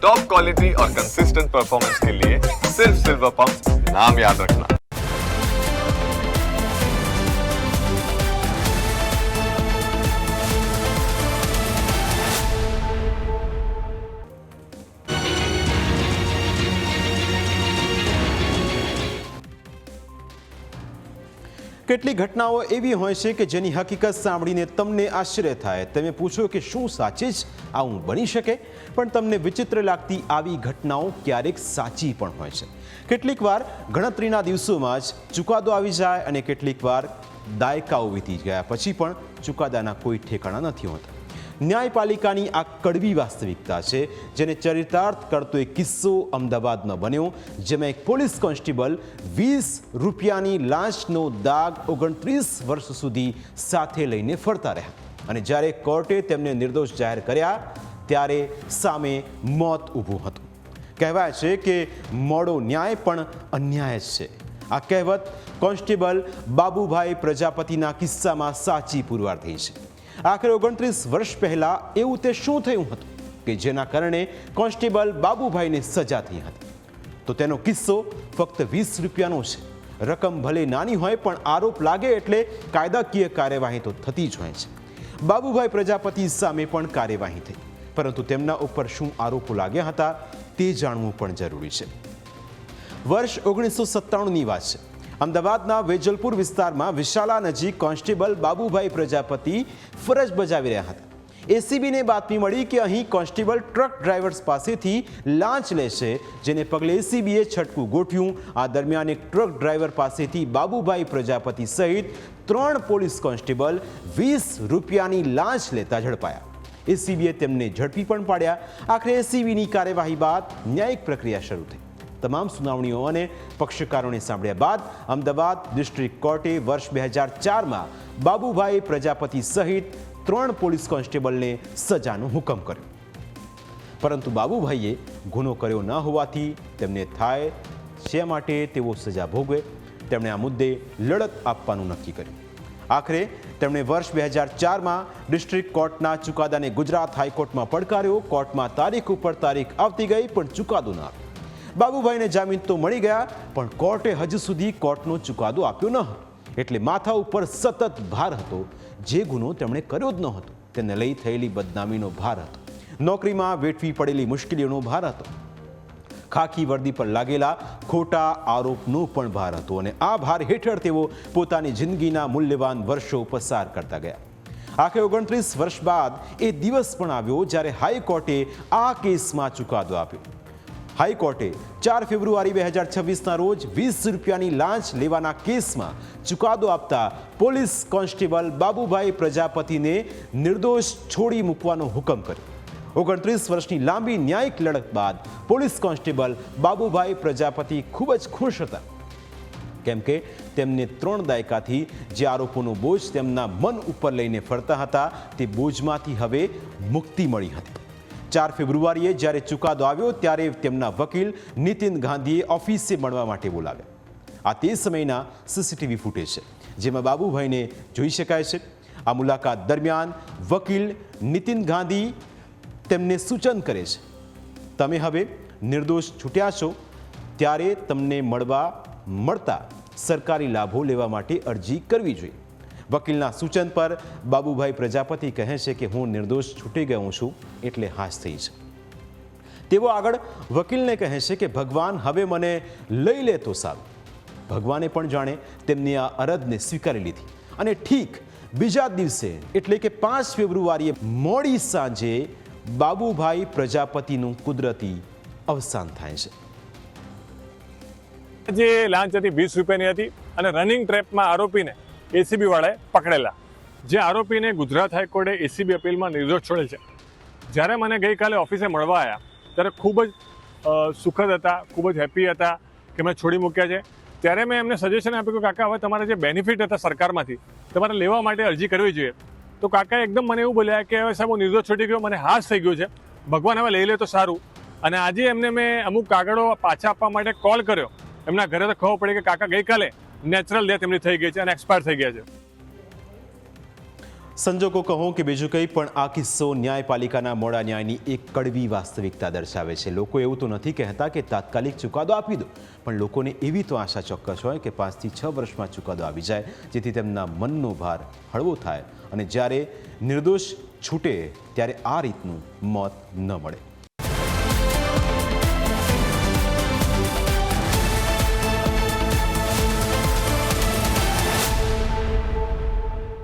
Top quality और consistent performance के लिए सिर्फ सिल्वर पंप नाम याद रखना। કેટલી ઘટનાઓ એવી હોય છે કે જેની હકીકત સાંભળીને તમને આશ્ચર્ય થાય, તમે પૂછો કે શું સાચે જ આવું બની શકે? પણ તમને વિચિત્ર લાગતી આવી ઘટનાઓ ક્યારેક સાચી પણ હોય છે. કેટલીક વાર ગણતરીના દિવસોમાં જ ચુકાદો આવી જાય અને કેટલીક વાર દાયકાઓ વીતી ગયા પછી પણ ચુકાદાના કોઈ ઠેકાણા નથી હોતા. ન્યાયપાલિકાની આ કડવી વાસ્તવિકતા છે, જેને ચરિતાર્થ કરતો એક કિસ્સો અમદાવાદમાં બન્યો, જેમાં એક પોલીસ કોન્સ્ટેબલ 20 રૂપિયાની લાંચનો દાગ 29 વર્ષ સુધી સાથે લઈને ફરતા રહ્યા અને જ્યારે કોર્ટે તેમને નિર્દોષ જાહેર કર્યા ત્યારે સામે મોત ઊભું હતું. કહેવાય છે કે મોડો ન્યાય પણ અન્યાય જ છે. આ કહેવત કોન્સ્ટેબલ બાબુભાઈ પ્રજાપતિના કિસ્સામાં સાચી પુરવાર થઈ છે. આખરે 29 વર્ષ પહેલા એવું તે શું થયું હતું કે જેના કારણે કોન્સ્ટેબલ બાબુભાઈને સજા થઈ હતી? તો તેનો કિસ્સો ફક્ત 20 રૂપિયાનો છે. રકમ ભલે નાની હોય પણ આરોપ લાગે એટલે કાયદાકીય કાર્યવાહી તો થતી જ હોય છે. બાબુભાઈ પ્રજાપતિ સામે પણ કાર્યવાહી થઈ, પરંતુ તેમના ઉપર શું આરોપો લાગ્યા હતા તે જાણવું પણ જરૂરી છે. વર્ષ 1997ની વાત છે. અમદાવાદના વેજલપુર વિસ્તારમાં વિશાલા નજીક કોન્સ્ટેબલ બાબુભાઈ પ્રજાપતિ ફરજ બજાવી રહ્યા હતા. એસીબીને બાતમી મળી કે અહીં કોન્સ્ટેબલ ટ્રક ડ્રાઈવર્સ પાસેથી લાંચ લેશે, જેને પગલે એસીબીએ છટકું ગોઠવ્યું. આ દરમિયાન એક ટ્રક ડ્રાઈવર પાસેથી બાબુભાઈ પ્રજાપતિ સહિત 3 પોલીસ કોન્સ્ટેબલ 20 રૂપિયાની લાંચ લેતા ઝડપાયા. એસીબીએ તેમને ઝડપી પણ પાડ્યા. આખરે એસીબીની કાર્યવાહી બાદ ન્યાયિક પ્રક્રિયા શરૂ થઈ. તમામ સુનાવણીઓ અને પક્ષકારોને સાંભળ્યા બાદ અમદાવાદ ડિસ્ટ્રિક્ટ કોર્ટે વર્ષ 2004માં બાબુભાઈ પ્રજાપતિ સહિત 3 પોલીસ કોન્સ્ટેબલને સજાનો હુકમ કર્યો. પરંતુ બાબુભાઈએ ગુનો કર્યો ન હોવાથી તેમને થાય શા માટે તેઓ સજા ભોગવે, તેમણે આ મુદ્દે લડત આપવાનું નક્કી કર્યું. આખરે તેમણે વર્ષ 2004માં ડિસ્ટ્રિક્ટ કોર્ટના ચુકાદાને ગુજરાત હાઈકોર્ટમાં પડકાર્યો. કોર્ટમાં તારીખ ઉપર તારીખ આવતી ગઈ પણ ચુકાદો ન આવ્યો. બાબુભાઈને જામીન તો મળી ગયા, પણ કોર્ટે હજુ સુધી કોર્ટનો ચુકાદો આપ્યો ન હતો. એટલે માથા ઉપર સતત ભાર હતો. જે ગુનો તેમણે કર્યો જ ન હતો તેને લઈ થયેલી બદનામીનો ભાર હતો. નોકરીમાં વેઠવી પડેલી મુશ્કેલીઓનો ભાર હતો. ખાખી વર્દી પર લાગેલા ખોટા આરોપનો પણ ભાર હતો અને આ ભાર હેઠળ તેઓ પોતાની જિંદગીના મૂલ્યવાન વર્ષો પસાર કરતા ગયા. આખરે 29 વર્ષ બાદ એ દિવસ પણ આવ્યો જ્યારે હાઈકોર્ટે આ કેસમાં ચુકાદો આપ્યો. હાઈકોર્ટે 4 ફેબ્રુઆરી 2026ના રોજ 20 રૂપિયાની લાંચ લેવાના કેસમાં ચુકાદો આપતા પોલીસ કોન્સ્ટેબલ બાબુભાઈ પ્રજાપતિને નિર્દોષ છોડી મૂકવાનો હુકમ કર્યો. 29 વર્ષની લાંબી ન્યાયિક લડત બાદ પોલીસ કોન્સ્ટેબલ બાબુભાઈ પ્રજાપતિ ખૂબ જ ખુશ હતા, કેમ કે તેમને 3 દાયકાથી જે આરોપોનો બોજ તેમના મન ઉપર લઈને ફરતા હતા તે બોજમાંથી હવે મુક્તિ મળી હતી. 4 ફેબ્રુઆરીએ જ્યારે ચુકાદો આવ્યો ત્યારે તેમના વકીલ નીતિન ગાંધીએ ઓફિસે મળવા માટે બોલાવ્યા. આ તે સમયના સીસીટીવી ફૂટેજ છે, જેમાં બાબુભાઈને જોઈ શકાય છે. આ મુલાકાત દરમિયાન વકીલ નીતિન ગાંધી તેમને સૂચન કરે છે, તમે હવે નિર્દોષ છૂટ્યા છો ત્યારે તમને મળતા સરકારી લાભો લેવા માટે અરજી કરવી જોઈએ. વકીલના સૂચન પર બાબુભાઈ પ્રજાપતિ કહે છે કે હું નિર્દોષ છૂટી ગયો છું એટલે હાશ થઈ છે. તેઓ આગળ વકીલને કહે છે કે ભગવાન હવે મને લઈ લે તો સારું. ભગવાને પણ જાણે તેમની આ અરજને સ્વીકારી લીધી અને ઠીક બીજા દિવસે એટલે કે 5 ફેબ્રુઆરીએ મોડી સાંજે બાબુભાઈ પ્રજાપતિનું કુદરતી અવસાન થાય છે. જે લાંચ હતી 20 રૂપિયાની હતી અને રનિંગ ટ્રેપમાં આરોપીને એસીબી વાળાએ પકડેલા. જે આરોપીને ગુજરાત હાઈકોર્ટે એસીબી અપીલમાં નિર્દોષ છોડેલ છે. જ્યારે મને ગઈકાલે ઓફિસે મળવા આવ્યા ત્યારે ખૂબ જ સુખદ હતા, ખૂબ જ હેપી હતા કે મેં છોડી મૂક્યા છે. ત્યારે મેં એમને સજેશન આપ્યું કે કાકા હવે તમારા જે બેનિફિટ હતા સરકારમાંથી તમારે લેવા માટે અરજી કરવી જોઈએ. તો કાકાએ એકદમ મને એવું બોલ્યા કે હવે સાહેબ હું નિર્દોષ છૂટી ગયો, મને હાશ થઈ ગયો છે, ભગવાન હવે લઈ લે તો સારું. અને આજે એમને મેં અમુક કાગળો પાછા આપવા માટે કોલ કર્યો. એમના ઘરે તો ખબર પડી કે કાકા ગઈકાલે નેચરલ ડેથ એમની થઈ ગઈ છે અને એક્સપાયર થઈ ગયા છે. સંજોગો કહો કે બીજું કંઈ પણ આ કિસ્સો ન્યાયપાલિકાના મોડા ન્યાયની એક કડવી વાસ્તવિકતા દર્શાવે છે. લોકો એવું તો નથી કહેતા કે તાત્કાલિક ચુકાદો આપી દો, પણ લોકોને એવી તો આશા ચોક્કસ હોય કે 5 થી 6 વર્ષમાં ચુકાદો આવી જાય, જેથી તેમના મનનો ભાર હળવો થાય અને જ્યારે નિર્દોષ છૂટે ત્યારે આ રીતનું મોત ન મળે.